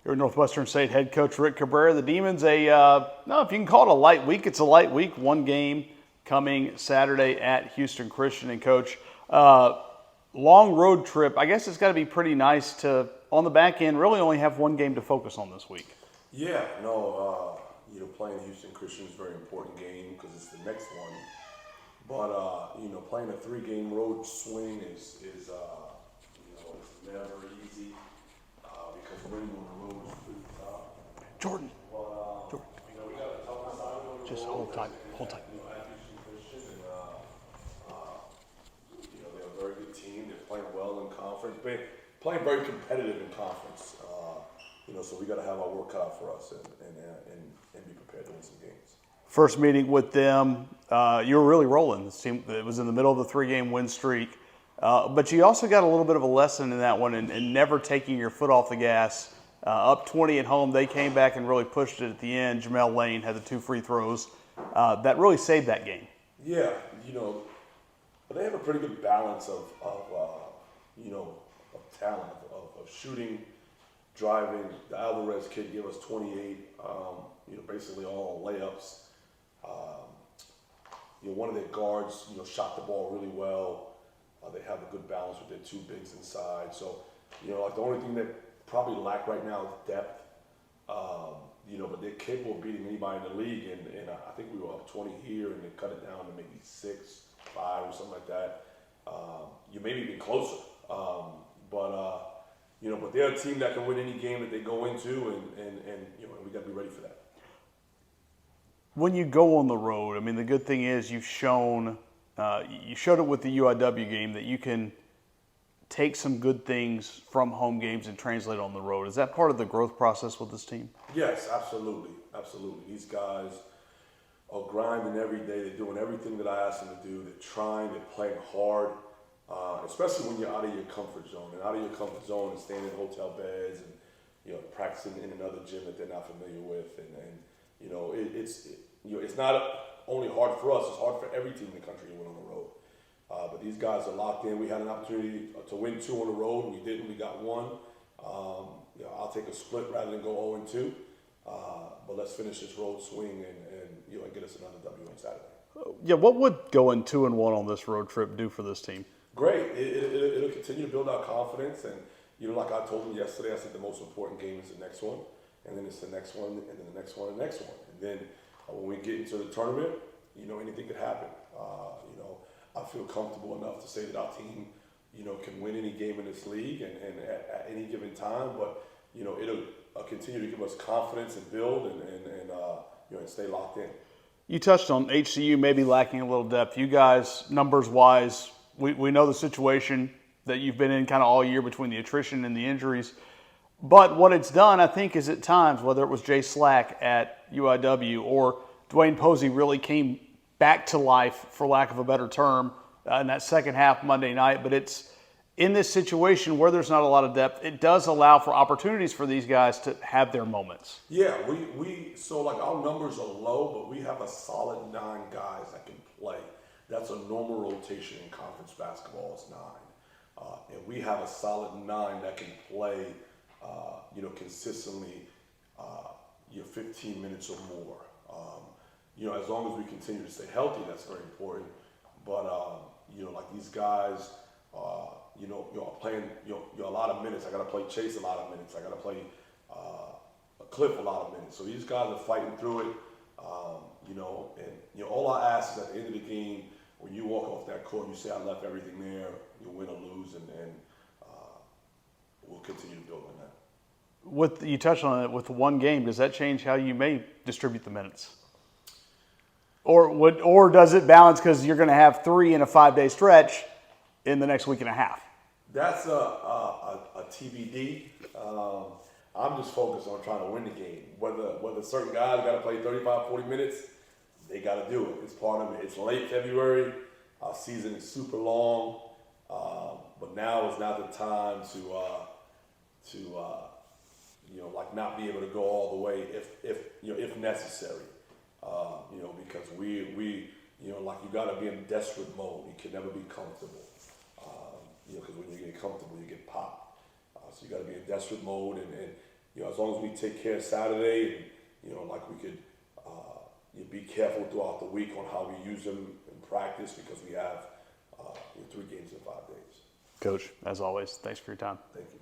Your Northwestern State head coach Rick Cabrera. The Demons, no, if you can call it a light week, it's a light week. One game coming Saturday at Houston Christian. And Coach, long road trip. I guess it's got to be pretty nice to, on the back end, really only have one game to focus on this week. Yeah, no, playing Houston Christian is a very important game because it's the next one. But playing a 3-game road swing is it's never easy because winning on the road is pretty tough. Jordan. But we got a tough assignment. Just hold tight. Hold tight. At Houston Christian, and they're a very good team. They're playing well in conference, playing very competitive in conference. So we got to have our work cut out for us and be prepared to win some games. First meeting with them, you were really rolling. This team, it was in the middle of the 3-game win streak. But you also got a little bit of a lesson in that one in never taking your foot off the gas. Up 20 at home, they came back and really pushed it at the end. Jamel Lane had the 2 free throws. That really saved that game. Yeah, but they have a pretty good balance of talent, of shooting, driving. The Alvarez kid gave us 28, basically all layups. One of their guards, shot the ball really well. They have a good balance with their 2 bigs inside. So, the only thing that probably lack right now is depth. But they're capable of beating anybody in the league. And I think we were up 20 here, and they cut it down to maybe 6, 5, or something like that. Maybe even closer. But they're a team that can win any game that they go into, and we got to be ready for that. When you go on the road, I mean, the good thing is you showed it with the UIW game that you can take some good things from home games and translate on the road. Is that part of the growth process with this team? Yes, absolutely. These guys are grinding every day. They're doing everything that I ask them to do. They're trying, they're playing hard, especially when you're out of your comfort zone. And out of your comfort zone and staying in hotel beds and, practicing in another gym that they're not familiar with. It's not only hard for us, it's hard for every team in the country to win on the road. But these guys are locked in. We had an opportunity to win 2 on the road, and we didn't. We got 1. I'll take a split rather than go 0-2. But let's finish this road swing and get us another W on Saturday. Yeah, what would going 2-1 on this road trip do for this team? Great. It'll continue to build our confidence. And, like I told them yesterday, I said the most important game is the next one. And then it's the next one, and then the next one, and the next one. And then when we get into the tournament, anything could happen. I feel comfortable enough to say that our team, can win any game in this league and at any given time. But, it'll continue to give us confidence and build and stay locked in. You touched on HCU maybe lacking a little depth. You guys, numbers-wise, we know the situation that you've been in kind of all year between the attrition and the injuries. But what it's done, I think, is at times, whether it was Jay Slack at UIW or Dwayne Posey really came back to life, for lack of a better term, in that second half Monday night. But it's in this situation where there's not a lot of depth, it does allow for opportunities for these guys to have their moments. Yeah, so our numbers are low, but we have a solid 9 guys that can play. That's a normal rotation in conference basketball is 9. And we have a solid 9 that can play consistently, 15 minutes or more. As long as we continue to stay healthy, that's very important. But, these guys, playing, a lot of minutes. I got to play Chase a lot of minutes. I got to play Cliff a lot of minutes. So these guys are fighting through it, all I ask is at the end of the game, when you walk off that court, you say, I left everything there, you'll win or lose, and we'll continue to build on that. You touched on it with one game. Does that change how you may distribute the minutes? Or does it balance because you're going to have 3 in a 5-day stretch in the next week and a half? That's a TBD. I'm just focused on trying to win the game. Whether certain guys got to play 35, 40 minutes, they got to do it. It's part of it. It's late February. Our season is super long. But now is not the time to not be able to go all the way if necessary. Because we you got to be in desperate mode. You can never be comfortable. Because when you get comfortable, you get popped. So you got to be in desperate mode, and as long as we take care of Saturday and, like we could you be careful throughout the week on how we use them in practice because we have 3 games in 5 days. Coach, as always, thanks for your time. Thank you.